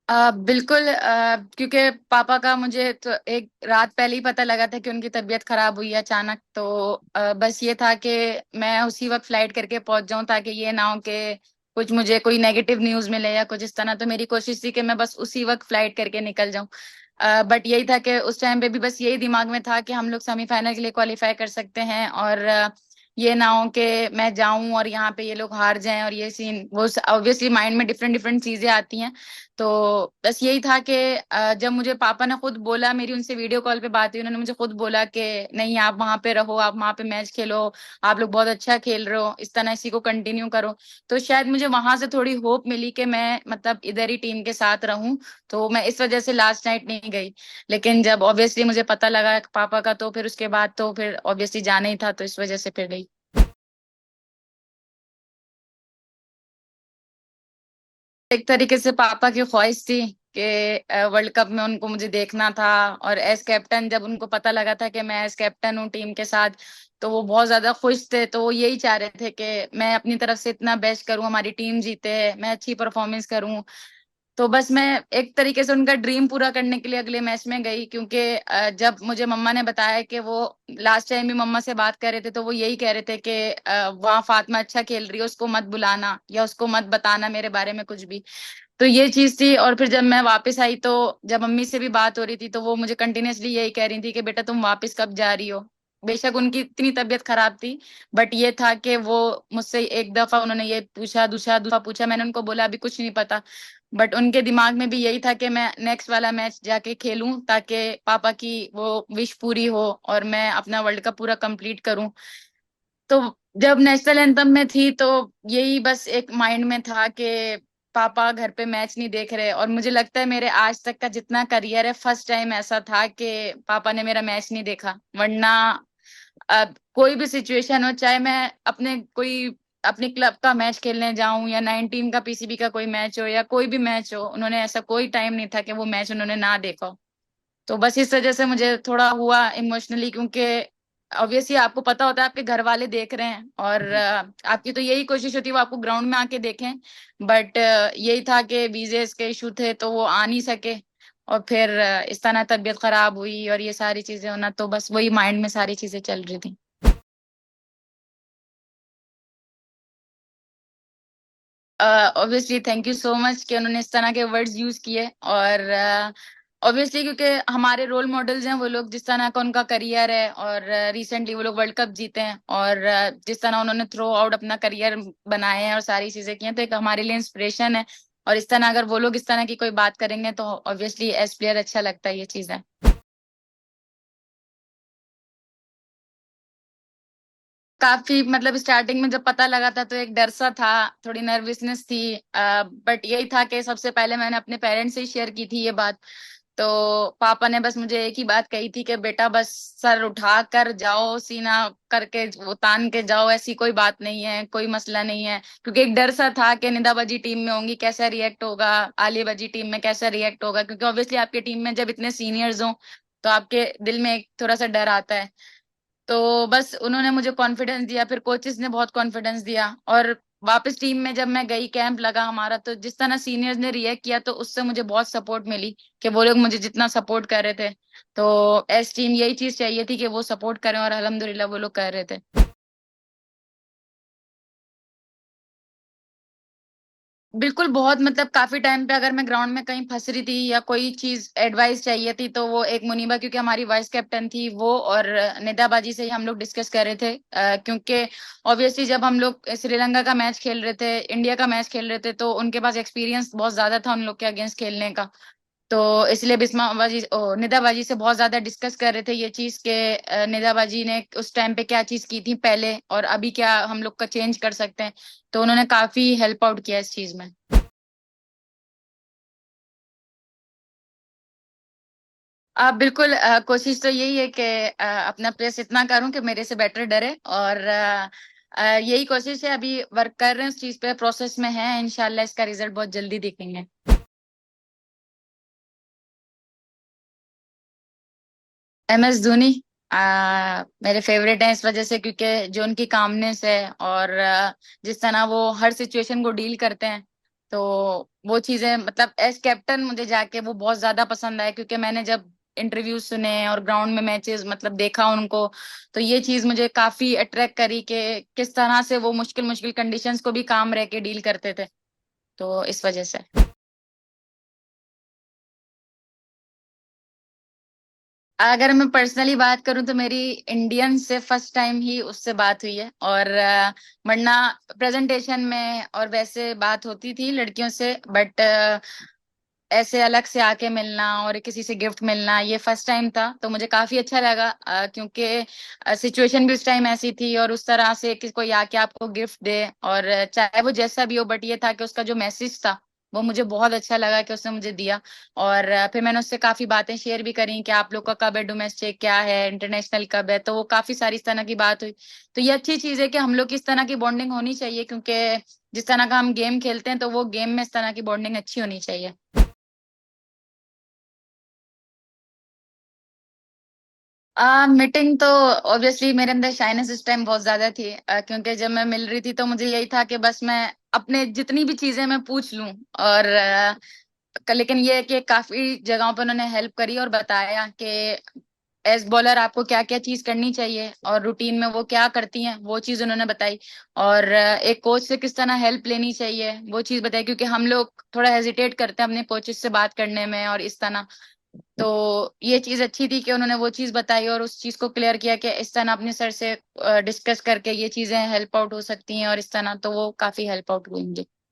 बिल्कुल, क्योंकि पापा का मुझे तो एक रात पहले ही पता लगा था कि उनकी तबीयत खराब हुई है अचानक। तो बस ये था कि मैं उसी वक्त फ्लाइट करके पहुंच जाऊं, ताकि ये ना हो कि कुछ मुझे कोई नेगेटिव न्यूज मिले या कुछ इस तरह। तो मेरी कोशिश थी कि मैं बस उसी वक्त फ्लाइट करके निकल जाऊं। बट यही था कि उस टाइम पे भी बस यही दिमाग में था कि हम लोग सेमीफाइनल के लिए क्वालिफाई कर सकते हैं, और ये ना हो कि मैं जाऊं और यहाँ पे ये लोग हार जाएं, और ये सीन वो ऑब्वियसली माइंड में डिफरेंट डिफरेंट चीजें आती हैं। तो बस यही था कि जब मुझे पापा ने खुद बोला, मेरी उनसे वीडियो कॉल पे बात हुई, उन्होंने मुझे खुद बोला कि नहीं, आप वहां पे रहो, आप वहां पे मैच खेलो, आप लोग बहुत अच्छा खेल रहे हो, इस तरह इसी को कंटिन्यू करो। तो शायद मुझे वहां से थोड़ी होप मिली कि मैं मतलब इधर ही टीम के साथ रहूं। तो मैं इस वजह से लास्ट नाइट नहीं गई। लेकिन जब ऑब्वियसली मुझे पता लगा पापा का, तो फिर उसके बाद तो फिर ऑब्वियसली जाना ही था, तो इस वजह से फिर गई। एक तरीके से पापा की ख्वाहिश थी कि वर्ल्ड कप में उनको मुझे देखना था। और एज कैप्टन, जब उनको पता लगा था कि मैं एज कैप्टन हूँ टीम के साथ, तो वो बहुत ज्यादा खुश थे। तो वो यही चाह रहे थे कि मैं अपनी तरफ से इतना बेस्ट करूँ, हमारी टीम जीते, मैं अच्छी परफॉर्मेंस करूँ। तो बस मैं एक तरीके से उनका ड्रीम पूरा करने के लिए अगले मैच में गई, क्योंकि जब मुझे मम्मा ने बताया कि वो लास्ट टाइम भी मम्मा से बात कर रहे थे, तो वो यही कह रहे थे कि वहाँ फातिमा अच्छा खेल रही है, उसको मत बुलाना या उसको मत बताना मेरे बारे में कुछ भी। तो ये चीज थी। और फिर जब मैं वापस आई, तो जब मम्मी से भी बात हो रही थी, तो वो मुझे कंटिन्यूअसली यही कह रही थी कि बेटा तुम वापस कब जा रही हो। बेशक उनकी इतनी तबीयत खराब थी, बट ये था कि वो मुझसे एक दफा उन्होंने ये पूछा, दूसरा दूसरा पूछा, मैंने उनको बोला अभी कुछ नहीं पता। बट उनके दिमाग में भी यही था कि मैं नेक्स्ट वाला मैच जाके खेलूं, ताकि पापा की वो विश पूरी हो और मैं अपना वर्ल्ड कप पूरा कंप्लीट करूं। तो जब नेशनल एंथम में थी, तो यही बस एक माइंड में था कि पापा घर पे मैच नहीं देख रहे। और मुझे लगता है मेरे आज तक का जितना करियर है, फर्स्ट टाइम ऐसा था कि पापा ने मेरा मैच नहीं देखा। वरना अब कोई भी सिचुएशन हो, चाहे मैं अपने कोई अपने क्लब का मैच खेलने जाऊं या 19 का पीसीबी का कोई मैच हो या कोई भी मैच हो, उन्होंने ऐसा कोई टाइम नहीं था कि वो मैच उन्होंने ना देखा हो। तो बस इस वजह से मुझे थोड़ा हुआ इमोशनली, क्योंकि ऑब्वियसली आपको पता होता है आपके घर वाले देख रहे हैं, और आपकी तो यही कोशिश होती है वो आपको ग्राउंड में आके देखें। बट यही था कि वीजेस के इशू थे, तो वो आ नहीं सके। और फिर इस तरह तबीयत खराब हुई और ये सारी चीजें होना, तो बस वही माइंड में सारी चीजें चल रही थी। Obviously thank you so much कि उन्होंने इस तरह के वर्ड्स यूज किए। और ऑब्वियसली क्योंकि हमारे रोल मॉडल्स हैं वो लोग, जिस तरह का उनका करियर है, और रिसेंटली वो लोग वर्ल्ड कप जीते हैं, और जिस तरह उन्होंने थ्रो आउट अपना करियर बनाए हैं और सारी चीजें की हैं, तो एक हमारे लिए इंस्पिरेशन है। और इस तरह अगर वो लोग इस तरह की कोई बात करेंगे, तो ऑब्वियसली एज प्लेयर अच्छा लगता है, ये चीज है। काफी मतलब स्टार्टिंग में जब पता लगा था, तो एक डर सा था, थोड़ी नर्वसनेस थी। बट यही था कि सबसे पहले मैंने अपने पेरेंट्स से शेयर की थी ये बात। तो पापा ने बस मुझे एक ही बात कही थी कि बेटा बस सर उठा कर जाओ, सीना करके वो तान के जाओ, ऐसी कोई बात नहीं है, कोई मसला नहीं है। क्योंकि एक डर सा था कि निदाबाजी टीम में होंगी, कैसा रिएक्ट होगा, आलियाबाजी टीम में कैसा रिएक्ट होगा, क्योंकि ऑब्वियसली आपके टीम में जब इतने सीनियर्स हों, तो आपके दिल में एक थोड़ा सा डर आता है। तो बस उन्होंने मुझे कॉन्फिडेंस दिया, फिर कोचेस ने बहुत कॉन्फिडेंस दिया। और वापस टीम में जब मैं गई, कैंप लगा हमारा, तो जिस तरह सीनियर्स ने रिएक्ट किया, तो उससे मुझे बहुत सपोर्ट मिली कि वो लोग मुझे जितना सपोर्ट कर रहे थे। तो एस टीम यही चीज चाहिए थी कि वो सपोर्ट करें, और अल्हम्दुलिल्लाह वो लोग कर रहे थे। बिल्कुल, बहुत मतलब काफी टाइम पे अगर मैं ग्राउंड में कहीं फंस रही थी या कोई चीज एडवाइस चाहिए थी, तो वो एक मुनीबा, क्योंकि हमारी वाइस कैप्टन थी वो, और निदाबाजी से ही हम लोग डिस्कस कर रहे थे। क्योंकि ऑब्वियसली जब हम लोग श्रीलंका का मैच खेल रहे थे, इंडिया का मैच खेल रहे थे, तो उनके पास एक्सपीरियंस बहुत ज्यादा था उन लोग के अगेंस्ट खेलने का। तो इसलिए बिस्माबाजी निदाबाजी से बहुत ज्यादा डिस्कस कर रहे थे ये चीज के, निदाबाजी ने उस टाइम पे क्या चीज की थी पहले, और अभी क्या हम लोग का चेंज कर सकते हैं। तो उन्होंने काफी हेल्प आउट किया इस चीज में। बिल्कुल, कोशिश तो यही है कि अपना प्रेस इतना करूं कि मेरे से बेटर डरे। और यही कोशिश है, अभी वर्क कर रहे हैं उस चीज पे, प्रोसेस में है, इंशाल्लाह इसका रिजल्ट बहुत जल्दी दिखेंगे। एम एस धोनी मेरे फेवरेट हैं इस वजह से, क्योंकि जो उनकी कामनेस है, और जिस तरह वो हर सिचुएशन को डील करते हैं, तो वो चीजें मतलब एज कैप्टन मुझे जाके वो बहुत ज्यादा पसंद आया, क्योंकि मैंने जब इंटरव्यू सुने और ग्राउंड में मैचेस मतलब देखा उनको, तो ये चीज मुझे काफी अट्रैक्ट करी कि किस तरह से वो मुश्किल मुश्किल कंडीशंस को भी काम रह के डील करते थे। तो इस वजह से अगर मैं पर्सनली बात करूं तो मेरी इंडियन से फर्स्ट टाइम ही उससे बात हुई है। और वरना प्रेजेंटेशन में और वैसे बात होती थी लड़कियों से, बट ऐसे अलग से आके मिलना और किसी से गिफ्ट मिलना ये फर्स्ट टाइम था। तो मुझे काफी अच्छा लगा, क्योंकि सिचुएशन भी उस टाइम ऐसी थी और उस तरह से कि कोई आके आपको गिफ्ट दे, और चाहे वो जैसा भी हो, बट ये था कि उसका जो मैसेज था वो मुझे बहुत अच्छा लगा कि उसने मुझे दिया। और फिर मैंने उससे काफी बातें शेयर भी करी कि आप लोग का कब है, डोमेस्टिक क्या है, इंटरनेशनल कब है, तो वो काफी सारी इस तरह की बात हुई। तो ये अच्छी चीज है कि हम लोग की इस तरह की बॉन्डिंग होनी चाहिए, क्योंकि जिस तरह का हम गेम खेलते हैं तो वो गेम में इस तरह की बॉन्डिंग अच्छी होनी चाहिए। मीटिंग तो ऑब्वियसली मेरे अंदर शाइनेस इस टाइम बहुत ज्यादा थी, क्योंकि जब मैं मिल रही थी तो मुझे यही था कि बस मैं अपने जितनी भी चीजें मैं पूछ लूं। और लेकिन ये है कि काफी जगहों पे उन्होंने हेल्प करी और बताया कि एज बॉलर आपको क्या क्या चीज करनी चाहिए और रूटीन में वो क्या करती हैं, वो चीज उन्होंने बताई। और एक कोच से किस तरह हेल्प लेनी चाहिए वो चीज बताई, क्योंकि हम लोग थोड़ा हेजिटेट करते हैं अपने कोचेस से बात करने में और इस तरह। तो ये चीज अच्छी थी कि उन्होंने वो चीज बताई और उस चीज को क्लियर किया कि इस तरह अपने सर से डिस्कस करके ये चीजें हेल्प आउट हो सकती हैं और इस तरह, तो वो काफी हेल्प आउट हुई मुझे।